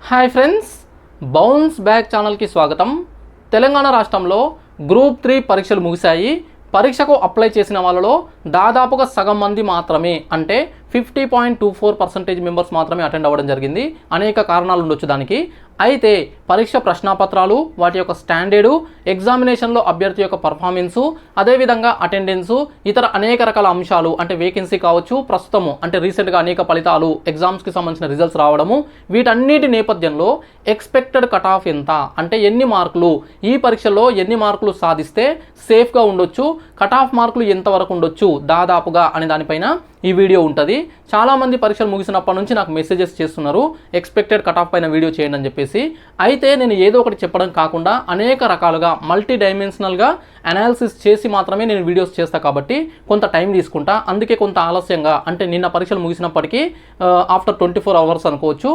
Hi friends, bounce back ఛానల్కి స్వాగతం. తెలంగాణ రాష్ట్రంలో గ్రూప్ 3 పరీక్షలు ముగిశాయి. పరీక్షకు అప్లై చేసిన వాళ్ళలో దాదాపుగా సగం మంది మాత్రమే, అంటే 50.24% మెంబర్స్ మాత్రమే అటెండ్ అవ్వడం జరిగింది. అనేక కారణాలు ఉండొచ్చు దానికి. అయితే పరీక్ష ప్రశ్నాపత్రాలు, వాటి యొక్క స్టాండర్డు, ఎగ్జామినేషన్లో అభ్యర్థి యొక్క పర్ఫార్మెన్సు, అదేవిధంగా అటెండెన్సు, ఇతర అనేక రకాల అంశాలు, అంటే వేకెన్సీ కావచ్చు, ప్రస్తుతము అంటే రీసెంట్గా అనేక ఫలితాలు, ఎగ్జామ్స్కి సంబంధించిన రిజల్ట్స్ రావడము, వీటన్నిటి నేపథ్యంలో ఎక్స్పెక్టెడ్ కట్ ఆఫ్ ఎంత, అంటే ఎన్ని మార్కులు ఈ పరీక్షలో ఎన్ని మార్కులు సాధిస్తే సేఫ్గా ఉండొచ్చు, కట్ ఆఫ్ మార్కులు ఎంతవరకు ఉండొచ్చు దాదాపుగా అనే దానిపైన ఈ వీడియో ఉంటుంది. చాలామంది పరీక్షలు ముగిసినప్పటి నుంచి నాకు మెసేజెస్ చేస్తున్నారు, ఎక్స్పెక్టెడ్ కట్ ఆఫ్ పైన వీడియో చేయండి అని చెప్పేసి. అయితే నేను ఏదో ఒకటి చెప్పడం కాకుండా అనేక రకాలుగా మల్టీ డైమెన్షనల్గా అనాలిసిస్ చేసి మాత్రమే నేను వీడియోస్ చేస్తాను, కాబట్టి కొంత టైం తీసుకుంటా. అందుకే కొంత ఆలస్యంగా, అంటే నిన్న పరీక్షలు ముగిసినప్పటికీ ఆఫ్టర్ 24 hours అనుకోవచ్చు,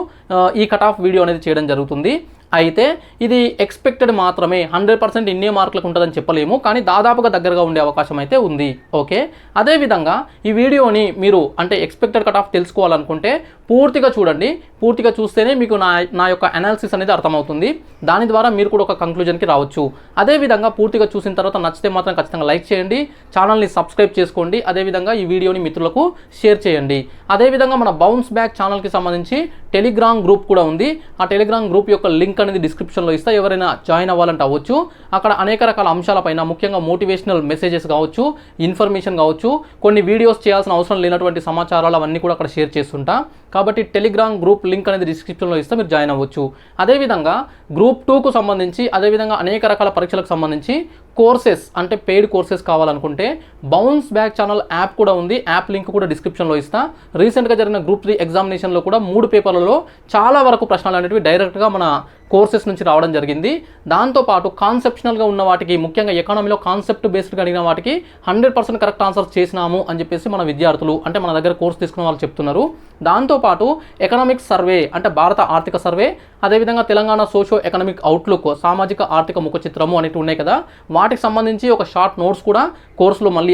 ఈ కట్ ఆఫ్ వీడియో అనేది చేయడం జరుగుతుంది. అయితే ఇది ఎక్స్పెక్టెడ్ మాత్రమే, 100% ఇన్నే మార్కులకు ఉంటుందని చెప్పలేము, కానీ దాదాపుగా దగ్గరగా ఉండే అవకాశం అయితే ఉంది. ఓకే, అదేవిధంగా ఈ వీడియోని మీరు అంటే ఎక్స్పెక్టెడ్ కట్ ఆఫ్ తెలుసుకోవాలనుకుంటే పూర్తిగా చూడండి. పూర్తిగా చూస్తేనే మీకు నా యొక్క అనాలిసిస్ అనేది అర్థమవుతుంది. దాని ద్వారా మీరు కూడా ఒక కంక్లూజన్కి రావచ్చు. అదేవిధంగా పూర్తిగా చూసిన తర్వాత నచ్చితే మాత్రం ఖచ్చితంగా లైక్ చేయండి, ఛానల్ని సబ్స్క్రైబ్ చేసుకోండి, అదేవిధంగా ఈ వీడియోని మిత్రులకు షేర్ చేయండి. అదేవిధంగా మన బౌన్స్ బ్యాక్ ఛానల్కి సంబంధించి టెలిగ్రామ్ గ్రూప్ కూడా ఉంది. ఆ టెలిగ్రామ్ గ్రూప్ యొక్క లింక్ అనేది డిస్క్రిప్షన్లో ఇస్తా, ఎవరైనా జాయిన్ అవ్వాలంటే అవ్వచ్చు. అక్కడ అనేక రకాల అంశాలపైన, ముఖ్యంగా మోటివేషనల్ మెసేజెస్ కావచ్చు, ఇన్ఫర్మేషన్ కావచ్చు, కొన్ని వీడియోస్ చేయాల్సిన అవసరం లేనటువంటి సమాచారాలు అవన్నీ కూడా అక్కడ షేర్ చేస్తుంటా. కాబట్టి టెలిగ్రామ్ గ్రూప్ లింక్ అనేది డిస్క్రిప్షన్లో ఇస్తే మీరు జాయిన్ అవ్వచ్చు. అదేవిధంగా గ్రూప్ 2కు సంబంధించి, అదేవిధంగా అనేక రకాల పరీక్షలకు సంబంధించి కోర్సెస్, అంటే పెయిడ్ కోర్సెస్ కావాలనుకుంటే బౌన్స్ బ్యాక్ ఛానల్ యాప్ కూడా ఉంది. యాప్ లింక్ కూడా డిస్క్రిప్షన్లో ఇస్తా. రీసెంట్గా జరిగిన గ్రూప్ 3 ఎగ్జామినేషన్లో కూడా 3 పేపర్లలో చాలా వరకు ప్రశ్నలు అనేవి డైరెక్ట్గా మన కోర్సెస్ నుంచి రావడం జరిగింది. దాంతోపాటు కాన్సెప్షనల్గా ఉన్న వాటికి, ముఖ్యంగా ఎకానమీలో కాన్సెప్ట్ బేస్డ్గా అడిగిన వాటికి 100% కరెక్ట్ ఆన్సర్స్ చేసినాము అని చెప్పేసి మన విద్యార్థులు, అంటే మన దగ్గర కోర్స్ తీసుకున్న వాళ్ళు చెప్తున్నారు. దాంతోపాటు ఎకనామిక్ సర్వే, అంటే భారత ఆర్థిక సర్వే, అదేవిధంగా తెలంగాణ సోషో ఎకనామిక్ అవుట్లుక్, సామాజిక ఆర్థిక ముఖ చిత్రము అనేవి ఉన్నాయి కదా, వాటికి సంబంధించి ఒక షార్ట్ నోట్స్ కూడా కోర్సులో మళ్ళీ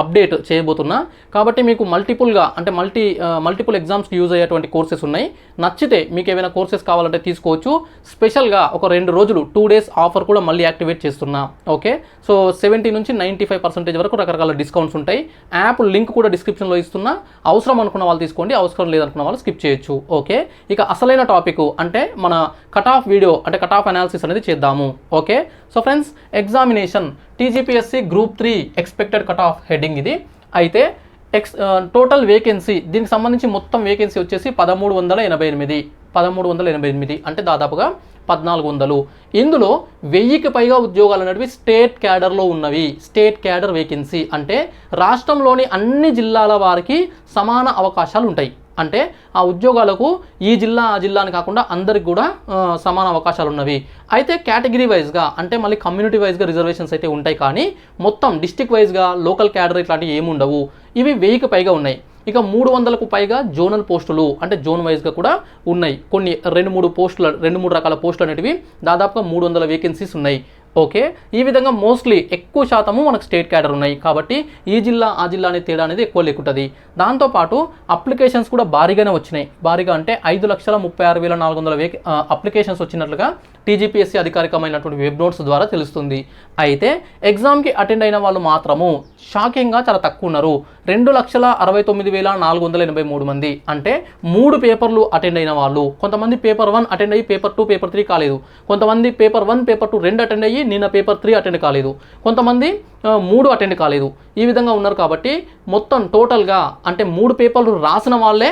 అప్డేట్ చేయబోతున్నా. కాబట్టి మీకు మల్టిపుల్గా, అంటే మల్టిపుల్ ఎగ్జామ్స్కి యూజ్ అయ్యేటువంటి కోర్సెస్ ఉన్నాయి. నచ్చితే మీకు ఏమైనా కోర్సెస్ కావాలంటే తీసుకోవచ్చు. స్పెషల్గా ఒక 2 రోజులు 2 days ఆఫర్ కూడా మళ్ళీ యాక్టివేట్ చేస్తున్నా. ఓకే, సో 70 నుంచి 95% వరకు రకరకాల డిస్కౌంట్స్ ఉంటాయి. యాప్ లింక్ కూడా డిస్క్రిప్షన్లో ఇస్తున్నా. అవసరం అనుకున్న వాళ్ళు తీసుకోండి, అవసరం లేదనుకున్న వాళ్ళు స్కిప్ చేయొచ్చు. ఓకే, ఇక అసలైన టాపిక్ అంటే మన కట్ ఆఫ్ వీడియో, అంటే కట్ ఆఫ్ అనాలిసిస్ అనేది చేద్దాము. Okay, so friends, examination TGPSC group 3 expected cut off heading ఇది. అయితే టోటల్ వేకెన్సీ, దీనికి సంబంధించి మొత్తం వేకెన్సీ వచ్చేసి 1388, అంటే దాదాపుగా 1400. ఇందులో 1000కి పైగా ఉద్యోగాలు అనేవి స్టేట్ క్యాడర్లో ఉన్నవి. స్టేట్ క్యాడర్ వేకెన్సీ అంటే రాష్ట్రంలోని అన్ని జిల్లాల వారికి సమాన అవకాశాలు ఉంటాయి. అంటే ఆ ఉద్యోగాలకు ఈ జిల్లా ఆ జిల్లా అని కాకుండా అందరికి కూడా సమాన అవకాశాలు ఉన్నవి. అయితే కేటగిరీ వైజ్గా, అంటే మళ్ళీ కమ్యూనిటీ వైజ్గా రిజర్వేషన్స్ అయితే ఉంటాయి, కానీ మొత్తం డిస్టిక్ వైజ్గా లోకల్ క్యాడర్ ఇట్లాంటివి ఏమి ఉండవు. ఇవి 1000కి పైగా ఉన్నాయి. ఇక 300కు పైగా జోనల్ పోస్టులు, అంటే జోన్ వైజ్గా కూడా ఉన్నాయి. కొన్ని 2-3 రకాల పోస్టులు అనేటివి దాదాపుగా 300 వేకెన్సీస్ ఉన్నాయి. ఓకే, ఈ విధంగా మోస్ట్లీ ఎక్కువ శాతము మనకు స్టేట్ క్యాడర్ ఉన్నాయి. కాబట్టి ఈ జిల్లా ఆ జిల్లా అనే తేడా అనేది ఎక్కువ లేకుంటుంది. దాంతోపాటు అప్లికేషన్స్ కూడా భారీగానే వచ్చినాయి. భారీగా అంటే 5,36,400 అప్లికేషన్స్ వచ్చినట్లుగా టీజీపీఎస్సీ అధికారికమైనటువంటి వెబ్ నోట్స్ ద్వారా తెలుస్తుంది. అయితే ఎగ్జామ్కి అటెండ్ అయిన వాళ్ళు మాత్రము షాకింగ్గా చాలా తక్కువ ఉన్నారు. 2,69,483 మంది, అంటే 3 పేపర్లు అటెండ్ అయిన వాళ్ళు. కొంతమంది పేపర్ 1 అటెండ్ అయ్యి పేపర్ 2, పేపర్ 3 కాలేదు. కొంతమంది పేపర్ 1, పేపర్ 2 2 అటెండ్ అయ్యి నిన్న పేపర్ 3 అటెండ్ కాలేదు. కొంతమంది 3 అటెండ్ కాలేదు. ఈ విధంగా ఉన్నారు. కాబట్టి మొత్తం టోటల్గా అంటే 3 పేపర్లు రాసిన వాళ్ళే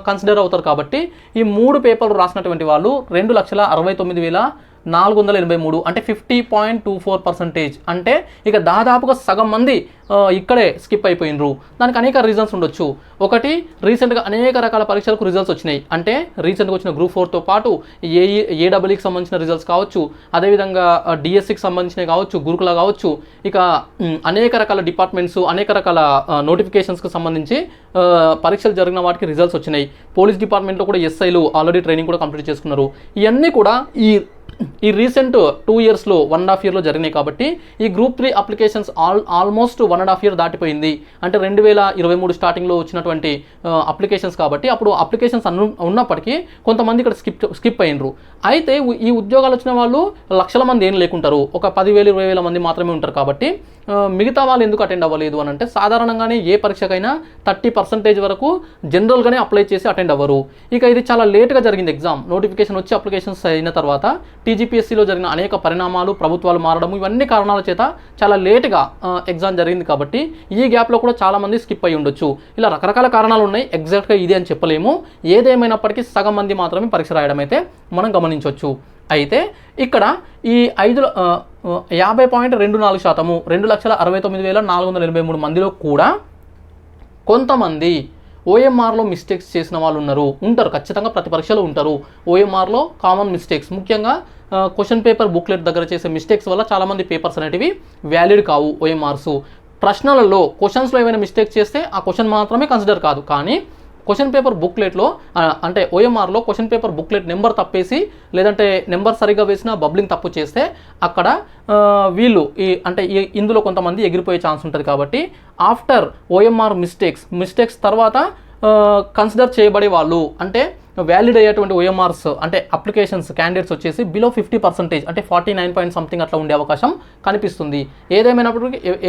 కన్సిడర్ అవుతారు. కాబట్టి ఈ 3 పేపర్లు రాసినటువంటి వాళ్ళు 2,69,483, అంటే 50.24%. అంటే ఇక దాదాపుగా సగం మంది ఇక్కడే స్కిప్ అయిపోయినరు. దానికి అనేక రీజన్స్ ఉండొచ్చు. ఒకటి, రీసెంట్గా అనేక రకాల పరీక్షలకు రిజల్ట్స్ వచ్చినాయి. అంటే రీసెంట్గా వచ్చిన గ్రూప్ 4తో పాటు ఏడబ్ల్యూకి సంబంధించిన రిజల్ట్స్ కావచ్చు, అదేవిధంగా డిఎస్సికి సంబంధించినవి కావచ్చు, గురుకుల కావచ్చు, ఇక అనేక రకాల డిపార్ట్మెంట్స్, అనేక రకాల నోటిఫికేషన్స్కి సంబంధించి పరీక్షలు జరిగిన వాటికి రిజల్ట్స్ వచ్చినాయి. పోలీస్ డిపార్ట్మెంట్లో కూడా ఎస్ఐలు ఆల్రెడీ ట్రైనింగ్ కూడా కంప్లీట్ చేసుకున్నారు. ఇవన్నీ కూడా ఈ ఈ రీసెంట్ 2 ఇయర్స్లో 1.5 ఇయర్లో జరిగినాయి కాబట్టి ఈ గ్రూప్ 3 అప్లికేషన్స్ ఆల్మోస్ట్ 1.5 ఇయర్ దాటిపోయింది. అంటే 2023 స్టార్టింగ్లో వచ్చినటువంటి అప్లికేషన్స్ కాబట్టి అప్పుడు అప్లికేషన్స్ ఉన్నప్పటికీ కొంతమంది ఇక్కడ స్కిప్ అయినరు. అయితే ఈ ఉద్యోగాలు వచ్చిన వాళ్ళు లక్షల మంది ఏం లేకుంటారు, ఒక 10,000 20,000 మంది మాత్రమే ఉంటారు. కాబట్టి మిగతా వాళ్ళు ఎందుకు అటెండ్ అవ్వలేదు అని అంటే సాధారణంగానే ఏ పరీక్షకైనా 30% వరకు జనరల్గానే అప్లై చేసి అటెండ్ అవ్వరు. ఇక ఇది చాలా లేట్గా జరిగింది ఎగ్జామ్. నోటిఫికేషన్ వచ్చి అప్లికేషన్స్ అయిన తర్వాత టీజీపీఎస్సీలో జరిగిన అనేక పరిణామాలు, ప్రభుత్వాలు మారడం, ఇవన్నీ కారణాల చేత చాలా లేట్గా ఎగ్జామ్ జరిగింది. కాబట్టి ఈ గ్యాప్లో కూడా చాలామంది స్కిప్ అయి ఉండొచ్చు. ఇలా రకరకాల కారణాలు ఉన్నాయి, ఎగ్జాక్ట్గా ఇది అని చెప్పలేము. ఏదేమైనప్పటికీ సగం మంది మాత్రమే పరీక్ష రాయడం అయితే మనం గమనించవచ్చు. అయితే ఇక్కడ ఈ 50.24%, 2,69,483 మందిలో కూడా కొంతమంది ఓఎంఆర్లో మిస్టేక్స్ చేసిన వాళ్ళు ఉంటారు. ఖచ్చితంగా ప్రతి పరీక్షలో ఉంటారు. ఓఎంఆర్లో కామన్ మిస్టేక్స్, ముఖ్యంగా క్వశ్చన్ పేపర్ బుక్లెట్ దగ్గర చేసే మిస్టేక్స్ వల్ల చాలామంది పేపర్స్ అనేటివి వ్యాలిడ్ కావు. ఓఎంఆర్స్ ప్రశ్నలలో క్వశ్చన్స్లో ఏమైనా మిస్టేక్ చేస్తే ఆ క్వశ్చన్ మాత్రమే కన్సిడర్ కాదు. కానీ క్వశ్చన్ పేపర్ బుక్లెట్లో అంటే ఓఎంఆర్లో క్వశ్చన్ పేపర్ బుక్లెట్ నెంబర్ తప్పేసి లేదంటే నెంబర్ సరిగా వేసిన బబ్లింగ్ తప్పు చేస్తే అక్కడ వీళ్ళు ఇందులో కొంతమంది ఎగిరిపోయే ఛాన్స్ ఉంటుంది. కాబట్టి ఆఫ్టర్ ఓఎంఆర్ మిస్టేక్స్ తర్వాత కన్సిడర్ చేయబడే వాళ్ళు అంటే వ్యాలిడ్ అయ్యేటువంటి ఓఎంఆర్స్ అంటే అప్లికేషన్స్ క్యాండిడేట్స్ వచ్చేసి బిలో 50%, అంటే 49 పాయింట్ సంథింగ్ అట్లా ఉండే అవకాశం కనిపిస్తుంది.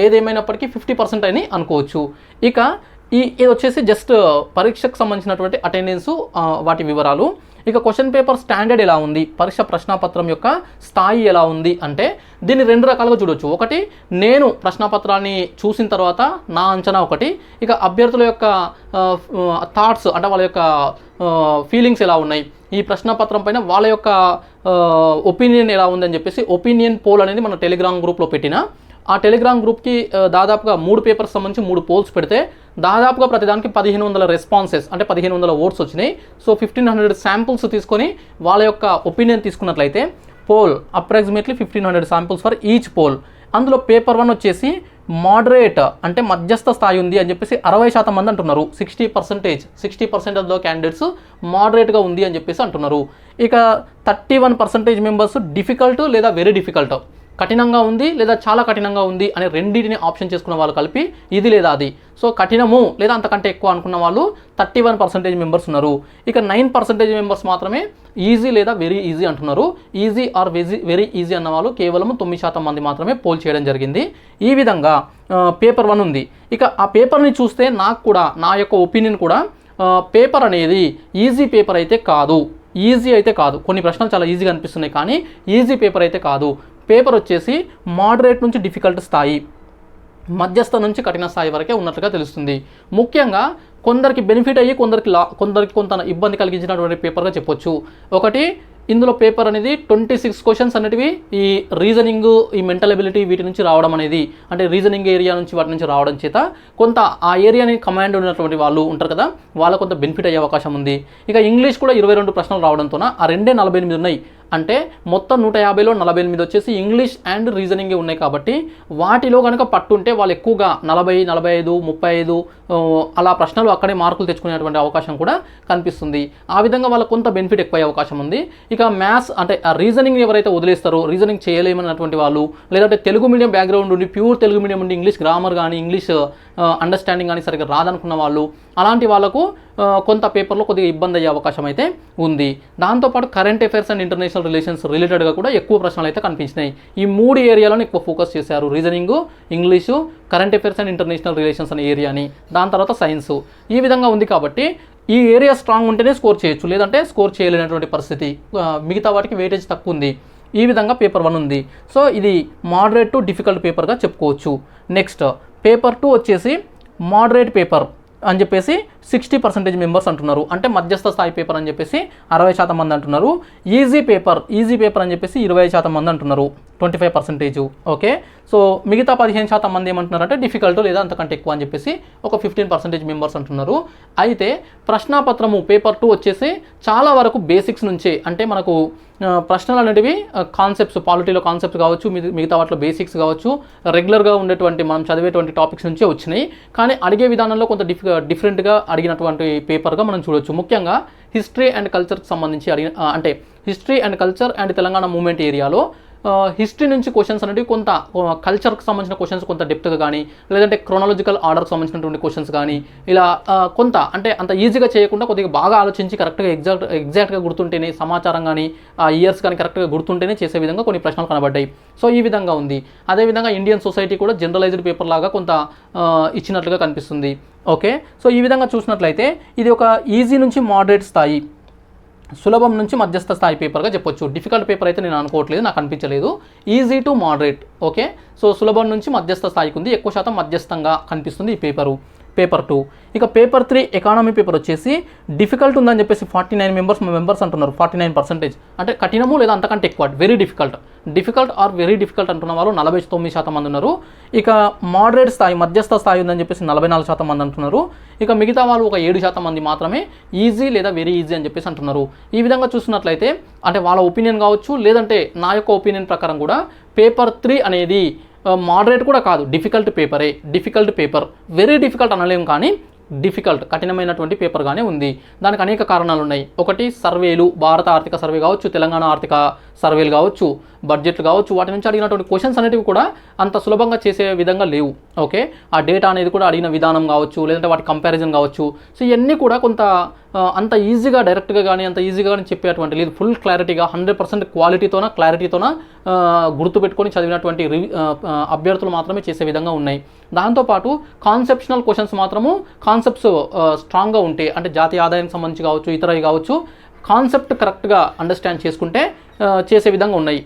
ఏదేమైనప్పటికీ 50% అని అనుకోవచ్చు. ఇక ఇది వచ్చేసి జస్ట్ పరీక్షకు సంబంధించినటువంటి అటెండెన్స్, వాటి వివరాలు. ఇక క్వశ్చన్ పేపర్ స్టాండర్డ్ ఎలా ఉంది, పరీక్ష ప్రశ్నాపత్రం యొక్క స్థాయి ఎలా ఉంది అంటే దీన్ని 2 రకాలుగా చూడొచ్చు. ఒకటి, నేను ప్రశ్నాపత్రాన్ని చూసిన తర్వాత నా అంచనా ఒకటి. ఇక అభ్యర్థుల యొక్క థాట్స్ అంటే వాళ్ళ యొక్క ఫీలింగ్స్ ఎలా ఉన్నాయి, ఈ ప్రశ్నాపత్రం పైన వాళ్ళ యొక్క ఒపీనియన్ ఎలా ఉందని చెప్పేసి ఒపీనియన్ పోల్ అనేది మన టెలిగ్రామ్ గ్రూప్లో పెట్టిన. ఆ టెలిగ్రామ్ గ్రూప్కి దాదాపుగా 3 పేపర్స్ సంబంధించి 3 పోల్స్ పెడితే దాదాపుగా ప్రతిదానికి 1,500 రెస్పాన్సెస్ అంటే 1,500 ఓట్స్ వచ్చినాయి. సో 1,500 శాంపుల్స్ తీసుకొని వాళ్ళ యొక్క ఒపీనియన్ తీసుకున్నట్లయితే poll approximately 1,500 samples for each poll. అందులో పేపర్ 1 వచ్చేసి మోడరేట్ అంటే మధ్యస్థ స్థాయి ఉంది అని చెప్పేసి 60% మంది అంటున్నారు. 60% ఆఫ్ ద క్యాండిడేట్స్ మోడరేట్గా ఉంది అని చెప్పేసి అంటున్నారు. ఇక 31% మెంబర్స్ డిఫికల్ట్ లేదా వెరీ డిఫికల్ట్, కఠినంగా ఉంది లేదా చాలా కఠినంగా ఉంది అనే రెండింటిని ఆప్షన్ చేసుకున్న వాళ్ళు కలిపి ఇది లేదా అది. సో కఠినము లేదా అంతకంటే ఎక్కువ అనుకున్న వాళ్ళు 31% మెంబర్స్ ఉన్నారు. ఇక 9% మెంబర్స్ మాత్రమే ఈజీ లేదా వెరీ ఈజీ అంటున్నారు. ఈజీ ఆర్ వెరీ ఈజీ అన్న వాళ్ళు కేవలం 9% మంది మాత్రమే పోల్ చేయడం జరిగింది. ఈ విధంగా పేపర్ 1 ఉంది. ఇక ఆ పేపర్ని చూస్తే నాకు కూడా నా యొక్క ఒపీనియన్ కూడా పేపర్ అనేది ఈజీ పేపర్ అయితే కాదు. కొన్ని ప్రశ్నలు చాలా ఈజీగా అనిపిస్తున్నాయి కానీ ఈజీ పేపర్ అయితే కాదు. పేపర్ వచ్చేసి మోడరేట్ నుంచి డిఫికల్ట్ స్థాయి, మధ్యస్థ నుంచి కఠిన స్థాయి వరకే ఉన్నట్లుగా తెలుస్తుంది. ముఖ్యంగా కొందరికి బెనిఫిట్ అయ్యి కొందరికి కొంత ఇబ్బంది కలిగించినటువంటి పేపర్గా చెప్పొచ్చు. ఒకటి, ఇందులో పేపర్ అనేది 26 క్వశ్చన్స్ అనేటివి ఈ రీజనింగ్, ఈ మెంటల్ ఎబిలిటీ వీటి నుంచి రావడం అనేది, అంటే రీజనింగ్ ఏరియా నుంచి వాటి నుంచి రావడం చేత కొంత ఆ ఏరియాని కమాండ్ ఉన్నటువంటి వాళ్ళు ఉంటారు కదా, వాళ్ళకు కొంత బెనిఫిట్ అయ్యే అవకాశం ఉంది. ఇక ఇంగ్లీష్ కూడా 22 ప్రశ్నలు రావడంతో ఆ 48 ఉన్నాయి. అంటే మొత్తం 150లో 48 వచ్చేసి ఇంగ్లీష్ అండ్ రీజనింగ్ ఉన్నాయి. కాబట్టి వాటిలో కనుక పట్టుంటే వాళ్ళు ఎక్కువగా 40, 45, 35 అలా ప్రశ్నలు అక్కడే మార్కులు తెచ్చుకునేటువంటి అవకాశం కూడా కనిపిస్తుంది. ఆ విధంగా వాళ్ళకు కొంత బెనిఫిట్ ఎక్కువ అవకాశం ఉంది. ఇక మ్యాథ్స్ అంటే ఆ రీజనింగ్ ఎవరైతే వదిలేస్తారో, రీజనింగ్ చేయలేమన్నటువంటి వాళ్ళు, లేదంటే తెలుగు మీడియం బ్యాక్గ్రౌండ్ ఉండి ప్యూర్ తెలుగు మీడియం ఉండి ఇంగ్లీష్ గ్రామర్ కానీ ఇంగ్లీష్ అండర్స్టాండింగ్ కానీ సరిగ్గా రాదనుకున్న వాళ్ళు, అలాంటి వాళ్ళకు కొంత పేపర్లో కొద్దిగా ఇబ్బంది అయ్యే అవకాశం అయితే ఉంది. దాంతోపాటు current affairs and international relations రిలేటెడ్గా కూడా ఎక్కువ ప్రశ్నలు అయితే కనిపించినాయి. ఈ 3 ఏరియాలను ఎక్కువ ఫోకస్ చేశారు. Reasoning, English, current affairs and international relations అనే ఏరియాని, దాని తర్వాత సైన్స్. ఈ విధంగా ఉంది కాబట్టి ఈ ఏరియా స్ట్రాంగ్ ఉంటేనే స్కోర్ చేయొచ్చు, లేదంటే స్కోర్ చేయలేనటువంటి పరిస్థితి. మిగతా వాటికి వెయిటేజ్ తక్కువ ఉంది. ఈ విధంగా పేపర్ 1 ఉంది. సో ఇది మోడరేట్ టు డిఫికల్ట్ పేపర్గా చెప్పుకోవచ్చు. నెక్స్ట్ పేపర్ 2 వచ్చేసి మోడరేట్ పేపర్ అని చెప్పేసి 60% మెంబర్స్ అంటున్నారు. అంటే మధ్యస్థ స్థాయి పేపర్ అని చెప్పేసి 60% మంది అంటున్నారు. ఈజీ పేపర్ అని చెప్పేసి 25% మంది అంటున్నారు, 25%. ఓకే, సో మిగతా 15% మంది ఏమంటున్నారంటే డిఫికల్ట్ లేదా అంతకంటే ఎక్కువ అని చెప్పేసి ఒక 15% మెంబర్స్ అంటున్నారు. అయితే ప్రశ్నాపత్రము పేపర్ 2 వచ్చేసి చాలా వరకు బేసిక్స్ నుంచే, అంటే మనకు ప్రశ్నలు అనేటివి కాన్సెప్ట్స్, పాలిటీలో కాన్సెప్ట్స్ కావచ్చు, మిగతా వాటిలో బేసిక్స్ కావచ్చు, రెగ్యులర్గా ఉండేటువంటి మనం చదివేటువంటి టాపిక్స్ నుంచే వచ్చినాయి. కానీ అడిగే విధానంలో కొంత డిఫరెంట్గా అడిగినటువంటి పేపర్గా మనం చూడొచ్చు. ముఖ్యంగా హిస్టరీ అండ్ కల్చర్కి సంబంధించి అంటే history and culture and Telangana movement ఏరియాలో హిస్టరీ నుంచి క్వశ్చన్స్ అనేవి కొంత కల్చర్కి సంబంధించిన క్వశ్చన్స్ కొంత డెప్త్గా కానీ, లేదంటే క్రోనాలజికల్ ఆర్డర్కి సంబంధించినటువంటి క్వశ్చన్స్ కానీ, ఇలా కొంత అంటే అంత ఈజీగా చేయకుండా కొద్దిగా బాగా ఆలోచించి కరెక్ట్గా ఎగ్జాక్ట్గా గుర్తుంటేనే, సమాచారం కానీ ఇయర్స్ కానీ కరెక్ట్గా గుర్తుంటేనే చేసే విధంగా కొన్ని ప్రశ్నలు కనబడ్డాయి. సో ఈ విధంగా ఉంది. అదేవిధంగా ఇండియన్ సొసైటీ కూడా జనరలైజ్డ్ పేపర్ లాగా కొంత ఇచ్చినట్లుగా కనిపిస్తుంది. ఓకే, సో ఈ విధంగా చూసినట్లయితే ఇది ఒక ఈజీ నుంచి మోడరేట్ స్థాయి, సులభం నుంచి మధ్యస్థ స్థాయి పేపర్గా చెప్పొచ్చు. డిఫికల్ట్ పేపర్ అయితే నేను అనుకోవట్లేదు, నాకు అనిపించలేదు. Easy to moderate. Okay, so సులభం నుంచి మధ్యస్థ స్థాయికి ఉంది, ఎక్కువ శాతం మధ్యస్థంగా కనిపిస్తుంది ఈ పేపర్ 2. ఇక పేపర్ 3 ఎకానమీ పేపర్ వచ్చేసి డిఫికల్ట్ ఉందని చెప్పేసి 49 మెంబర్స్ అంటున్నారు. 49%, అంటే కఠినము లేదా అంతకంటే ఎక్కువ, very difficult or very difficult అంటున్న వాళ్ళు 49% మంది ఉన్నారు. ఇక మోడరేట్ స్థాయి, మధ్యస్థ స్థాయి ఉందని చెప్పేసి 44% మంది అంటున్నారు. ఇక మిగతా వాళ్ళు ఒక 7% మంది మాత్రమే ఈజీ లేదా వెరీ ఈజీ అని చెప్పేసి అంటున్నారు. ఈ విధంగా చూసినట్లయితే అంటే వాళ్ళ ఒపీనియన్ కావచ్చు, లేదంటే నా యొక్క ఒపీనియన్ ప్రకారం కూడా పేపర్ 3 అనేది మోడరేట్ కూడా కాదు, డిఫికల్ట్ పేపర్. వెరీ డిఫికల్ట్ అనలేము, కానీ డిఫికల్ట్, కఠినమైనటువంటి పేపర్గానే ఉంది. దానికి అనేక కారణాలు ఉన్నాయి. ఒకటి, సర్వేలు, భారత ఆర్థిక సర్వే కావచ్చు, తెలంగాణ ఆర్థిక సర్వేలు కావచ్చు, బడ్జెట్లు కావచ్చు, వాటి నుంచి అడిగినటువంటి క్వశ్చన్స్ అనేటివి కూడా అంత సులభంగా చేసే విధంగా లేవు. ఓకే, ఆ డేటా అనేది కూడా అడిగిన విధానం కావచ్చు, లేదంటే వాటి కంపారిజన్ కావచ్చు. సో ఇవన్నీ కూడా కొంత అంత ఈజీగా డైరెక్ట్గా కానీ అంత ఈజీగా కానీ చెప్పేటువంటి లేదు. ఫుల్ క్లారిటీగా 100% క్లారిటీతోన గుర్తుపెట్టుకొని చదివినటువంటి అభ్యర్థులు మాత్రమే చేసే విధంగా ఉన్నాయి. దాంతోపాటు కాన్సెప్షనల్ క్వశ్చన్స్ మాత్రము కాన్సెప్ట్స్ స్ట్రాంగ్గా ఉంటే, అంటే జాతీయ ఆదాయానికి సంబంధించి కావచ్చు, ఇతరవి కావచ్చు, కాన్సెప్ట్ కరెక్ట్గా అండర్స్టాండ్ చేసుకుంటే చేసే విధంగా ఉన్నాయి.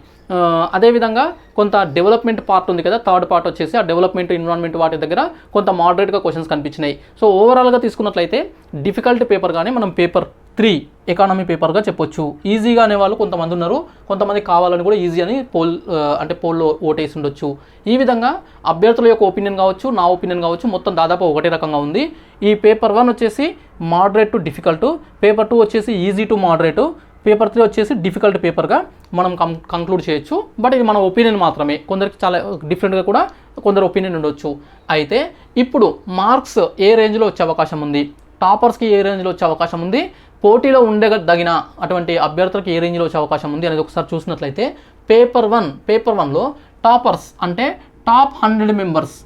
అదేవిధంగా కొంత డెవలప్మెంట్ పార్ట్ ఉంది కదా, థర్డ్ పార్ట్ వచ్చేసి ఆ డెవలప్మెంట్, ఎన్విరాన్మెంట్ వాటి దగ్గర కొంత మోడరేట్గా క్వశ్చన్స్ కనిపించినాయి. సో ఓవరాల్గా తీసుకున్నట్లయితే డిఫికల్ట్ పేపర్గానే మనం పేపర్ 3 ఎకానమీ పేపర్గా చెప్పొచ్చు. ఈజీగా అనేవాళ్ళు కొంతమంది ఉన్నారు, కొంతమంది కావాలని కూడా ఈజీ అని పోల్లో ఓటేసి ఉండొచ్చు. ఈ విధంగా అభ్యర్థుల యొక్క ఒపీనియన్ కావచ్చు, నా ఒపీనియన్ కావచ్చు, మొత్తం దాదాపు ఒకటే రకంగా ఉంది. ఈ పేపర్ 1 వచ్చేసి మోడరేట్ టు డిఫికల్ట్, పేపర్ 2 వచ్చేసి ఈజీ టు మోడరేట్, పేపర్ 3 వచ్చేసి డిఫికల్ట్ పేపర్గా మనం కంక్లూడ్ చేయొచ్చు. బట్ ఇది మన ఒపీనియన్ మాత్రమే, కొందరికి చాలా డిఫరెంట్గా కూడా కొందరు ఒపీనియన్ ఉండొచ్చు. అయితే ఇప్పుడు మార్క్స్ ఏ రేంజ్లో వచ్చే అవకాశం ఉంది, టాపర్స్కి ఏ రేంజ్లో వచ్చే అవకాశం ఉంది, పోటీలో ఉండదగిన అటువంటి అభ్యర్థులకు ఏ రేంజ్లో వచ్చే అవకాశం ఉంది అనేది ఒకసారి చూసినట్లయితే పేపర్ 1లో టాపర్స్ అంటే top 100 members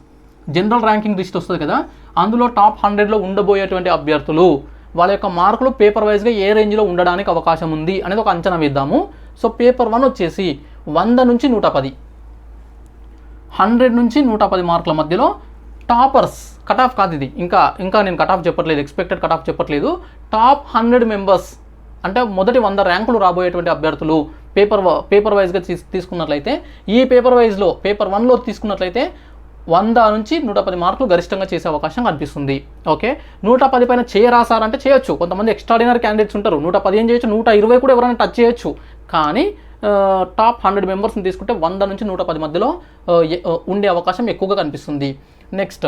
general ranking list వస్తుంది కదా, అందులో టాప్ 100లో ఉండబోయేటువంటి అభ్యర్థులు వాళ్ళ యొక్క మార్కులు పేపర్ వైజ్గా ఏ రేంజ్లో ఉండడానికి అవకాశం ఉంది అనేది ఒక అంచనా వేద్దాము. సో పేపర్ 1 వచ్చేసి 100 నుంచి 110, 100 నుంచి 110 మార్కుల మధ్యలో టాపర్స్, కట్ ఆఫ్ కాదు ఇది, ఇంకా నేను కట్ ఆఫ్ చెప్పట్లేదు, ఎక్స్పెక్టెడ్ కట్ ఆఫ్ చెప్పట్లేదు. టాప్ 100 మెంబర్స్ అంటే మొదటి 100 ర్యాంకులు రాబోయేటువంటి అభ్యర్థులు పేపర్ వైజ్గా తీసుకున్నట్లయితే, ఈ పేపర్ వైజ్లో పేపర్ 1లో తీసుకున్నట్లయితే 100 నుంచి 110 మార్కులు గరిష్టంగా చేసే అవకాశం కనిపిస్తుంది. ఓకే, 110 పైన రాసారంటే చేయొచ్చు. కొంతమంది ఎక్స్ట్రాడినరీ క్యాండిడేట్స్ ఉంటారు, 110 ఏం చేయొచ్చు, 120 కూడా ఎవరైనా టచ్ చేయొచ్చు. కానీ టాప్ 100 మెంబర్స్ని తీసుకుంటే 100 నుంచి 110 మధ్యలో ఉండే అవకాశం ఎక్కువగా కనిపిస్తుంది. నెక్స్ట్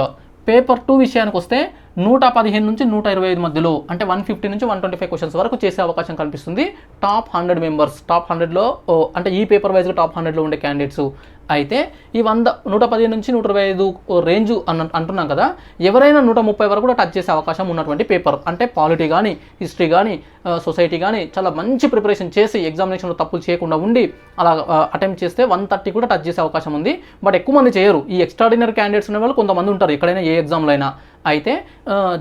పేపర్ 2 విషయానికి వస్తే 115 నుంచి 125 మధ్యలో, అంటే 150 నుంచి 125 క్వశ్చన్స్ వరకు చేసే అవకాశం కనిపిస్తుంది టాప్ 100 మెంబర్స్. టాప్ 100లో అంటే ఈ పేపర్ వైజ్గా టాప్ 100లో ఉండే క్యాండిడేట్స్. అయితే ఈ 115 నుంచి 125 రేంజ్ అంటున్నాం కదా, ఎవరైనా 130 వరకు కూడా టచ్ చేసే అవకాశం ఉన్నటువంటి పేపర్. అంటే పాలిటీ కానీ, హిస్టరీ కానీ, సొసైటీ కానీ చాలా మంచి ప్రిపరేషన్ చేసి ఎగ్జామినేషన్లో తప్పులు చేయకుండా ఉండి అలా అటెంప్ట్ చేస్తే 130 కూడా టచ్ చేసే అవకాశం ఉంది. బట్ ఎక్కువ మంది చేయరు. ఈ ఎక్స్ట్రాడినరీ క్యాండిడేట్స్ అనే వాళ్ళు కొంతమంది ఉంటారు ఎక్కడైనా, ఏ ఎగ్జామ్లో అయినా. అయితే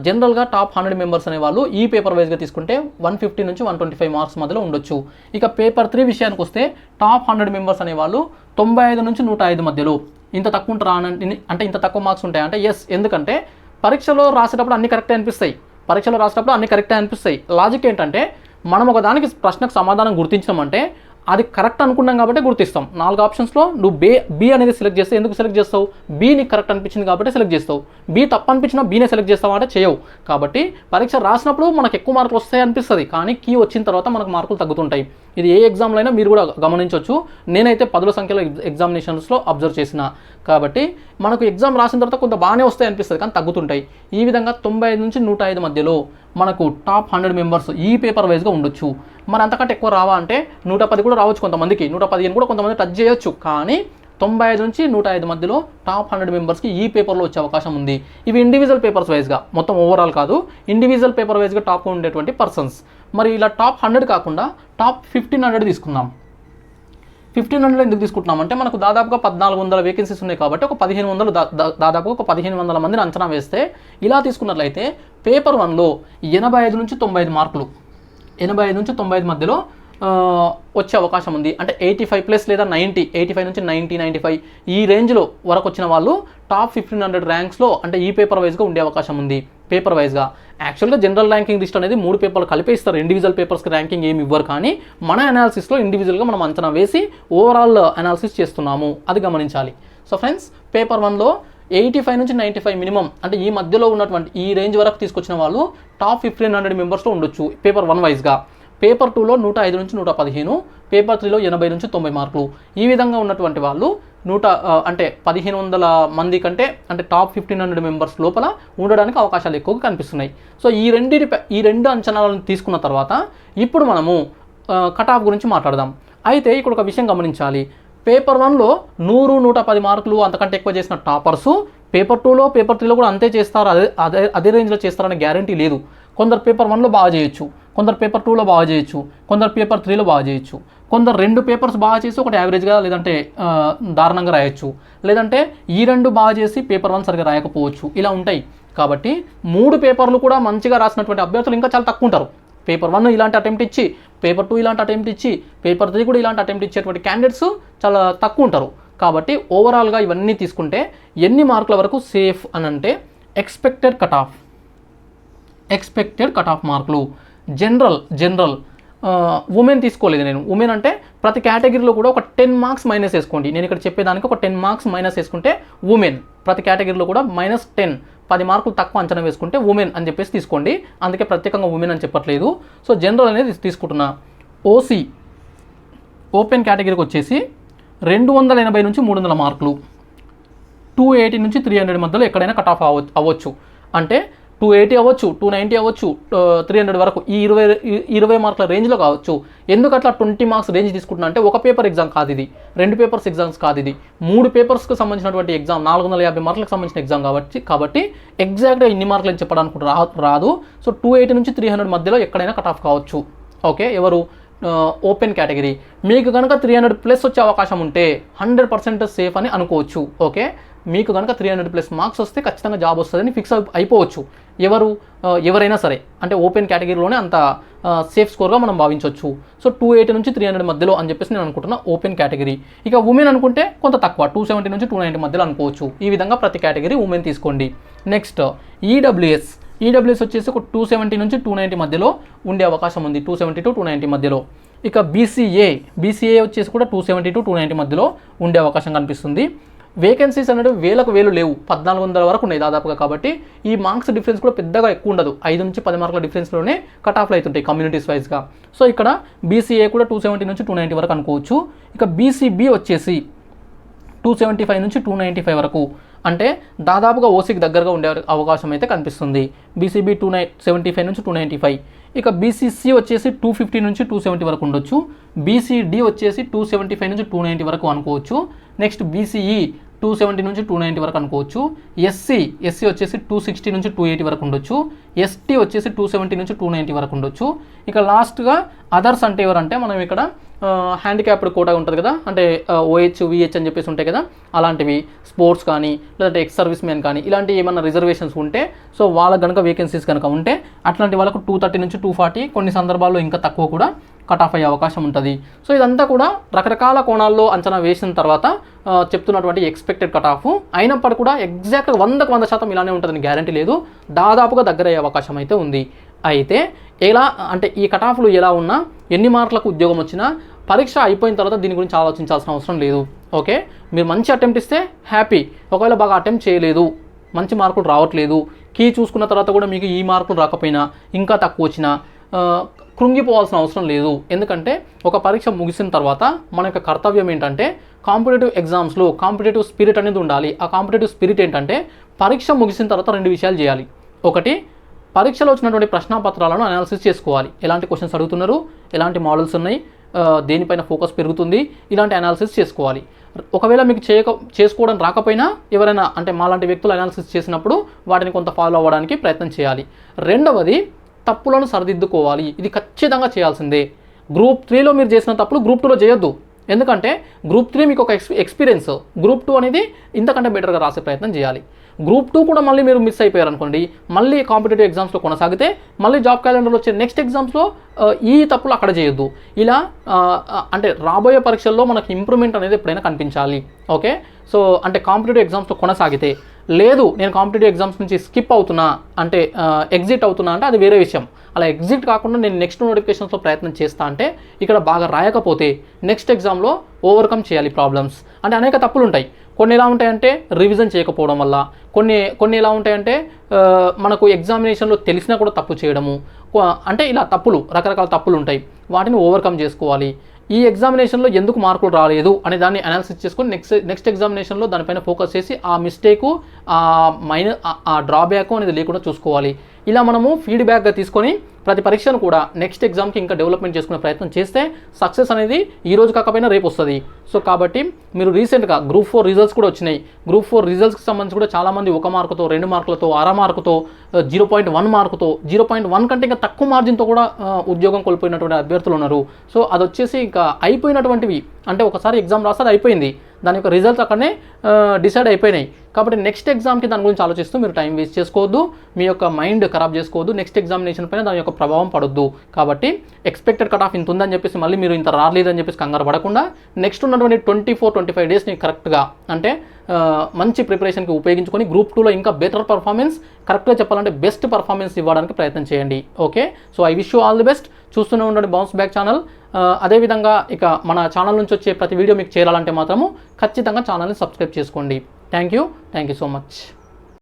జనరల్గా టాప్ 100 మెంబర్స్ అనేవాళ్ళు ఈ పేపర్ వైజ్గా తీసుకుంటే 150 నుంచి 125 మార్క్స్ మధ్యలో ఉండొచ్చు. ఇక పేపర్ 3 విషయానికి వస్తే టాప్ 100 మెంబర్స్ అనేవాళ్ళు 95 నుంచి 105 మధ్యలో. ఇంత తక్కువ ఉంటారా అంటే ఇంత తక్కువ మార్క్స్ ఉంటాయి అంటే ఎస్, ఎందుకంటే పరీక్షలో రాసేటప్పుడు అన్ని కరెక్టే అనిపిస్తాయి. లాజిక్ ఏంటంటే మనం ఒక దానికి ప్రశ్నకు సమాధానం గుర్తించమంటే అది కరెక్ట్ అనుకున్నాం కాబట్టి గుర్తిస్తాం. 4 ఆప్షన్స్లో నువ్వు బి అనేది సెలెక్ట్ చేస్తే ఎందుకు సెలెక్ట్ చేస్తావు? బి నీకు కరెక్ట్ అనిపించింది కాబట్టి సెలెక్ట్ చేస్తావు. బి తప్పు అనిపించినా బీనే సెలెక్ట్ చేస్తావు అంటే చేయవు. కాబట్టి పరీక్ష రాసినప్పుడు మనకు ఎక్కువ మార్కులు వస్తాయి అనిపిస్తుంది, కానీ కీ వచ్చిన తర్వాత మనకు మార్కులు తగ్గుతుంటాయి. ఇది ఏ ఎగ్జామ్లో అయినా మీరు కూడా గమనించవచ్చు. నేనైతే 10ల సంఖ్యలో ఎగ్జామినేషన్స్లో అబ్జర్వ్ చేసిన. కాబట్టి మనకు ఎగ్జామ్ రాసిన తర్వాత కొంత బాగానే వస్తాయి అనిపిస్తుంది, కానీ తగ్గుతుంటాయి. ఈ విధంగా 95 నుంచి 105 మధ్యలో మనకు టాప్ 100 మెంబర్స్ ఈ పేపర్ వైజ్గా ఉండొచ్చు. మరి అంతకంటే ఎక్కువ రావా అంటే 110 కూడా రావచ్చు కొంతమందికి, 115 కూడా కొంతమంది టచ్ చేయొచ్చు. కానీ 95 నుంచి 105 మధ్యలో టాప్ 100 మెంబర్స్కి ఈ పేపర్లో వచ్చే అవకాశం ఉంది. ఇవి ఇండివిజువల్ పేపర్స్ వైజ్గా, మొత్తం ఓవరాల్ కాదు, ఇండివిజువల్ పేపర్ వైజ్గా టాప్ ఉండేటువంటి పర్సన్స్. మరి ఇలా టాప్ 100 కాకుండా టాప్ 1500 తీసుకుందాం. 1500 ఎందుకు తీసుకుంటున్నామంటే మనకు దాదాపుగా 1400 వేకెన్సీస్ ఉన్నాయి కాబట్టి ఒక 1500 దాదాపు ఒక 1500 మందిని అంచనా వేస్తే ఇలా తీసుకున్నట్లయితే పేపర్ 1లో 85 నుంచి 95 మార్కులు, 85 నుంచి 95 మధ్యలో వచ్చే అవకాశం ఉంది. అంటే 85+ లేదా 90, 85 నుంచి 90, 95 ఈ రేంజ్లో వరకు వచ్చిన వాళ్ళు టాప్ 1500 ర్యాంక్స్లో అంటే ఈ పేపర్ వైజ్గా ఉండే అవకాశం ఉంది. పేపర్ వైజ్గా యాక్చువల్గా జనరల్ ర్యాంకింగ్ లిస్ట్ అనేది 3 పేపర్లు కలిపే ఇస్తారు, ఇండివిజువల్ పేపర్స్కి ర్యాంకింగ్ ఏమి ఇవ్వరు. కానీ మన అనాలిసిస్లో ఇండివిజువల్గా మనం అంచనా వేసి ఓవరాల్ అనాలిసిస్ చేస్తున్నాము, అది గమనించాలి. సో ఫ్రెండ్స్, పేపర్ 1లో 85 నుంచి 95 మినిమం అంటే ఈ మధ్యలో ఉన్నటువంటి ఈ రేంజ్ వరకు తీసుకొచ్చిన వాళ్ళు టాప్ 1500 మెంబర్స్లో ఉండొచ్చు పేపర్ 1 వైజ్గా. పేపర్ 2లో 105 నుంచి 115, పేపర్ 3లో 80 నుంచి 90 మార్కులు. ఈ విధంగా ఉన్నటువంటి వాళ్ళు 1500 మంది కంటే అంటే టాప్ 1500 మెంబర్స్ లోపల ఉండడానికి అవకాశాలు ఎక్కువగా కనిపిస్తున్నాయి. సో ఈ రెండు అంచనాలను తీసుకున్న తర్వాత ఇప్పుడు మనము కట్ ఆఫ్ గురించి మాట్లాడదాం. అయితే ఇక్కడ ఒక విషయం గమనించాలి. పేపర్ 1లో 100, 110 మార్కులు అంతకంటే ఎక్కువ చేసిన టాపర్సు పేపర్ 2లో, పేపర్ 3లో కూడా అంతే చేస్తారు, అదే రేంజ్లో చేస్తారనే గ్యారంటీ లేదు. కొందరు పేపర్ 1లో బాగా చేయొచ్చు, కొందరు పేపర్ 2లో బాగా చేయొచ్చు, కొందరు పేపర్ 3లో బాగా చేయొచ్చు, కొందరు 2 పేపర్స్ బాగా చేసి ఒకటి యావరేజ్గా లేదంటే దారుణంగా రాయొచ్చు, లేదంటే ఈ 2 బాగా చేసి పేపర్ 1 సరిగా రాయకపోవచ్చు, ఇలా ఉంటాయి. కాబట్టి 3 పేపర్లు కూడా మంచిగా రాసినటువంటి అభ్యర్థులు ఇంకా చాలా తక్కువ ఉంటారు. పేపర్ 1 ఇలాంటి అటెంప్ట్ ఇచ్చి, పేపర్ 2 ఇలాంటి అటెంప్ట్ ఇచ్చి, పేపర్ 3 కూడా ఇలాంటి అటెంప్ట్ ఇచ్చేటువంటి క్యాండిడేట్స్ చాలా తక్కువ ఉంటారు. కాబట్టి ఓవరాల్గా ఇవన్నీ తీసుకుంటే ఎన్ని మార్కుల వరకు సేఫ్ అని అంటే ఎక్స్పెక్టెడ్ కట్ ఆఫ్ మార్కులు జనరల్ ఉమెన్ తీసుకోలేదు నేను. ఉమెన్ అంటే ప్రతి కేటగిరీలో కూడా ఒక 10 మార్క్స్ మైనస్ వేసుకోండి. నేను ఇక్కడ చెప్పేదానికి ఒక 10 మార్క్స్ మైనస్ వేసుకుంటే ఉమెన్, ప్రతి కేటగిరీలో కూడా -10, 10 మార్కులు తక్కువ అంచనా వేసుకుంటే ఉమెన్ అని చెప్పేసి తీసుకోండి. అందుకే ప్రత్యేకంగా ఉమెన్ అని చెప్పట్లేదు. సో జనరల్ అనేది తీసుకుంటున్నా. ఓసీ ఓపెన్ కేటగిరీకి వచ్చేసి 280 నుంచి 300 మార్కులు, 280 నుంచి 300 మధ్యలో ఎక్కడైనా కట్ ఆఫ్ అవ్వచ్చు. అంటే 280 అవ్వచ్చు, 290 అవ్వచ్చు, 300 వరకు ఈ 20 మార్కుల రేంజ్లో కావచ్చు. ఎందుకు అట్లా 20 మార్క్స్ రేంజ్ తీసుకుంటున్నా అంటే ఒక పేపర్ ఎగ్జామ్ కాదు ఇది, 2 పేపర్స్ ఎగ్జామ్స్ కాదు ఇది, 3 పేపర్స్కి సంబంధించినటువంటి ఎగ్జామ్, 450 మార్కులకు సంబంధించిన ఎగ్జామ్ కాబట్టి ఎగ్జాక్ట్గా ఇన్ని మార్కులు అని చెప్పడానికి రాదు. సో 280 నుంచి 300 మధ్యలో ఎక్కడైనా కట్ ఆఫ్ కావచ్చు. ఓకే, ఎవరు ఓపెన్ కేటగిరీ. మీకు కనుక 300+ వచ్చే అవకాశం ఉంటే 100% సేఫ్ అని అనుకోవచ్చు. ఓకే, మీకు కనుక 300+ మార్క్స్ వస్తే ఖచ్చితంగా జాబ్ వస్తుందని ఫిక్స్ అయిపోవచ్చు ఎవరైనా సరే. అంటే ఓపెన్ కేటగిరీలోనే అంత సేఫ్ స్కోర్గా మనం భావించవచ్చు. సో 280 నుంచి 300 మధ్యలో అని చెప్పేసి నేను అనుకుంటున్నా ఓపెన్ కేటగిరీ. ఇక ఉమెన్ అనుకుంటే కొంత తక్కువ, 270 నుంచి 290 మధ్యలో అనుకోవచ్చు. ఈ విధంగా ప్రతి కేటగిరీ ఉమెన్ తీసుకోండి. నెక్స్ట్ ఈడబ్ల్యూఎస్ వచ్చేసి ఒక 270 నుంచి 290 మధ్యలో ఉండే అవకాశం ఉంది, 270 to 290 మధ్యలో. ఇక బీసీఏ వచ్చేసి కూడా 270 to 290 మధ్యలో ఉండే అవకాశం కనిపిస్తుంది. వేకెన్సీస్ అనేవి వేలకు లేవు, 1400 వరకు ఉన్నాయి దాదాపుగా. కాబట్టి ఈ మార్క్స్ డిఫరెన్స్ కూడా పెద్దగా ఎక్కువ ఉండదు, 5 నుంచి 10 మార్కుల డిఫరెన్స్లోనే కట్ ఆఫ్లు అవుతుంటాయి కమ్యూనిటీస్ వైజ్గా. సో ఇక్కడ బీసీఏ కూడా 270 నుంచి 290 వరకు అనుకోవచ్చు. ఇక బీసీబీ వచ్చేసి 275 నుంచి 295 వరకు, అంటే దాదాపుగా ఓసీకి దగ్గరగా ఉండే అవకాశం అయితే కనిపిస్తుంది. బీసీబీ 275 నుంచి 295. ఇక బీసీసీ వచ్చేసి 250 నుంచి 270 వరకు ఉండొచ్చు. బీసీడీ వచ్చేసి 275 నుంచి 290 వరకు అనుకోవచ్చు. నెక్స్ట్ బీసీఈ 270 నుంచి 290 వరకు అనుకోవచ్చు. ఎస్సీ వచ్చేసి 260 నుంచి 280 వరకు ఉండొచ్చు. ఎస్టీ వచ్చేసి 270 నుంచి 290 వరకు ఉండొచ్చు. ఇక లాస్ట్గా అదర్స్ అంటే ఎవరంటే మనం ఇక్కడ హ్యాండిక్యాప్డ్ కోటా ఉంటుంది కదా, అంటే ఓహెచ్ విహెచ్ అని చెప్పేసి ఉంటాయి కదా, అలాంటివి స్పోర్ట్స్ కానీ లేదంటే ఎక్స్ సర్వీస్ మెన్ కానీ ఇలాంటి ఏమన్నా రిజర్వేషన్స్ ఉంటే, సో వాళ్ళకి కనుక వేకెన్సీస్ కనుక ఉంటే అట్లాంటి వాళ్ళకు 230 నుంచి 240, కొన్ని సందర్భాల్లో ఇంకా తక్కువ కూడా కట్ ఆఫ్ అయ్యే అవకాశం ఉంటుంది. సో ఇదంతా కూడా రకరకాల కోణాల్లో అంచనా వేసిన తర్వాత చెప్తున్నటువంటి ఎక్స్పెక్టెడ్ కట్ ఆఫ్. అయినప్పటికీ కూడా ఎగ్జాక్ట్గా 100% ఇలానే ఉంటుందని గ్యారంటీ లేదు, దాదాపుగా దగ్గర అయ్యే అవకాశం అయితే ఉంది. అయితే ఎలా అంటే ఈ కట్ ఆఫ్లు ఎలా ఉన్నా, ఎన్ని మార్కులకు ఉద్యోగం వచ్చినా పరీక్ష అయిపోయిన తర్వాత దీని గురించి ఆలోచించాల్సిన అవసరం లేదు. ఓకే, మీరు మంచి అటెంప్ట్ ఇస్తే హ్యాపీ, ఒకవేళ బాగా అటెంప్ట్ చేయలేదు, మంచి మార్కులు రావట్లేదు, కీ చూసుకున్న తర్వాత కూడా మీకు ఈ మార్కులు రాకపోయినా ఇంకా తక్కువ వచ్చినా కృంగిపోవాల్సిన అవసరం లేదు. ఎందుకంటే ఒక పరీక్ష ముగిసిన తర్వాత మన యొక్క కర్తవ్యం ఏంటంటే కాంపిటేటివ్ ఎగ్జామ్స్లో కాంపిటేటివ్ స్పిరిట్ అనేది ఉండాలి. ఆ కాంపిటేటివ్ స్పిరిట్ ఏంటంటే పరీక్ష ముగిసిన తర్వాత 2 విషయాలు చేయాలి. ఒకటి, పరీక్షలో వచ్చినటువంటి ప్రశ్నాపత్రాలను అనాలిసిస్ చేసుకోవాలి. ఎలాంటి క్వశ్చన్స్ అడుగుతున్నారు, ఎలాంటి మోడల్స్ ఉన్నాయి, దేనిపైన ఫోకస్ పెరుగుతుంది, ఇలాంటి అనాలిసిస్ చేసుకోవాలి. ఒకవేళ మీకు చేసుకోవడం రాకపోయినా ఎవరైనా అంటే మాలాంటి వ్యక్తులు అనాలిసిస్ చేసినప్పుడు వాటిని కొంత ఫాలో అవ్వడానికి ప్రయత్నం చేయాలి. రెండవది, తప్పులను సరిదిద్దుకోవాలి. ఇది ఖచ్చితంగా చేయాల్సిందే. గ్రూప్ 3లో మీరు చేసిన తప్పులు గ్రూప్ 2లో చేయొద్దు. ఎందుకంటే గ్రూప్ 3 మీకు ఒక ఎక్స్పీరియన్స్, గ్రూప్ 2 అనేది ఇంతకంటే బెటర్గా రాసే ప్రయత్నం చేయాలి. గ్రూప్ 2 కూడా మళ్ళీ మీరు మిస్ అయిపోయారు అనుకోండి, మళ్ళీ కాంపిటేటివ్ ఎగ్జామ్స్లో కొనసాగితే మళ్ళీ జాబ్ క్యాలెండర్లో వచ్చే నెక్స్ట్ ఎగ్జామ్స్లో ఈ తప్పులు అక్కడ చేయొద్దు. ఇలా అంటే రాబోయే పరీక్షల్లో మనకు ఇంప్రూవ్మెంట్ అనేది ఎప్పుడైనా కనిపించాలి. ఓకే, సో అంటే కాంపిటేటివ్ ఎగ్జామ్స్లో కొనసాగితే, లేదు నేను కాంపిటేటివ్ ఎగ్జామ్స్ నుంచి స్కిప్ అవుతున్నా అంటే ఎగ్జిట్ అవుతున్నా అంటే అది వేరే విషయం. అలా ఎగ్జిట్ కాకుండా నేను నెక్స్ట్ నోటిఫికేషన్స్లో ప్రయత్నం చేస్తా అంటే ఇక్కడ బాగా రాయకపోతే నెక్స్ట్ ఎగ్జామ్లో ఓవర్కమ్ చేయాలి ప్రాబ్లమ్స్. అంటే అనేక తప్పులు ఉంటాయి. కొన్ని ఎలా ఉంటాయంటే రివిజన్ చేయకపోవడం వల్ల, కొన్ని ఎలా ఉంటాయంటే మనకు ఎగ్జామినేషన్లో తెలిసినా కూడా తప్పు చేయడము, అంటే ఇలా రకరకాల తప్పులు ఉంటాయి. వాటిని ఓవర్కమ్ చేసుకోవాలి. ఈ ఎగ్జామినేషన్లో ఎందుకు మార్కులు రాలేదు అనే దాన్ని అనాలిసిస్ చేసుకొని నెక్స్ట్ ఎగ్జామినేషన్లో దానిపైన ఫోకస్ చేసి ఆ మిస్టేకు ఆ డ్రాబ్యాక్ అనేది లేకుండా చూసుకోవాలి. ఇలా మనము ఫీడ్బ్యాక్గా తీసుకొని ప్రతి పరీక్షను కూడా నెక్స్ట్ ఎగ్జామ్కి ఇంకా డెవలప్మెంట్ చేసుకునే ప్రయత్నం చేస్తే సక్సెస్ అనేది ఈ రోజు కాకపోయినా రేపు వస్తుంది. సో కాబట్టి మీరు రీసెంట్గా గ్రూప్ 4 రిజల్ట్స్ కూడా వచ్చినాయి. గ్రూప్ 4 రిజల్ట్స్కి సంబంధించి కూడా చాలామంది 1 మార్కుతో, 2 మార్కులతో, అర మార్కుతో, 0.1 మార్కుతో, 0.1 కంటే ఇంకా తక్కువ మార్జిన్తో కూడా ఉద్యోగం కోల్పోయినటువంటి అభ్యర్థులు ఉన్నారు. సో అది వచ్చేసి ఇంకా అయిపోయినటువంటివి, అంటే ఒకసారి ఎగ్జామ్ రాస్తే అది అయిపోయింది, దాని యొక్క రిజల్ట్స్ అక్కడనే డిసైడ్ అయిపోయినాయి. కాబట్టి నెక్స్ట్ ఎగ్జామ్కి దాని గురించి ఆలోచిస్తూ మీరు టైం వేస్ట్ చేసుకోవద్దు, మీ యొక్క మైండ్ ఖరాబ్ చేసుకోవద్దు, నెక్స్ట్ ఎగ్జామినేషన్ పైన దాని యొక్క ప్రభావం పడొద్దు. కాబట్టి ఎక్స్పెక్టెడ్ కట్ ఆఫ్ ఇంత ఉందని చెప్పేసి మళ్ళీ మీరు ఇంత రాలేదని చెప్పేసి కంగారు పడకుండా నెక్స్ట్ ఉన్నటువంటి 24-25 డేస్ని కరెక్ట్గా అంటే మంచి ప్రిపరేషన్కి ఉపయోగించుకొని గ్రూప్ 2లో ఇంకా బెటర్ పర్ఫార్మెన్స్, కరెక్ట్గా చెప్పాలంటే బెస్ట్ పర్ఫార్మెన్స్ ఇవ్వడానికి ప్రయత్నం చేయండి. Okay, so I wish you all the best. చూస్తూనే ఉండండి బౌన్స్ బ్యాక్ ఛానల్. అదేవిధంగా ఇక మన ఛానల్ నుంచి వచ్చే ప్రతి వీడియో మీకు చేరాలంటే మాత్రము ఖచ్చితంగా ఛానల్ని సబ్స్క్రైబ్ చేసుకోండి. Thank you so much.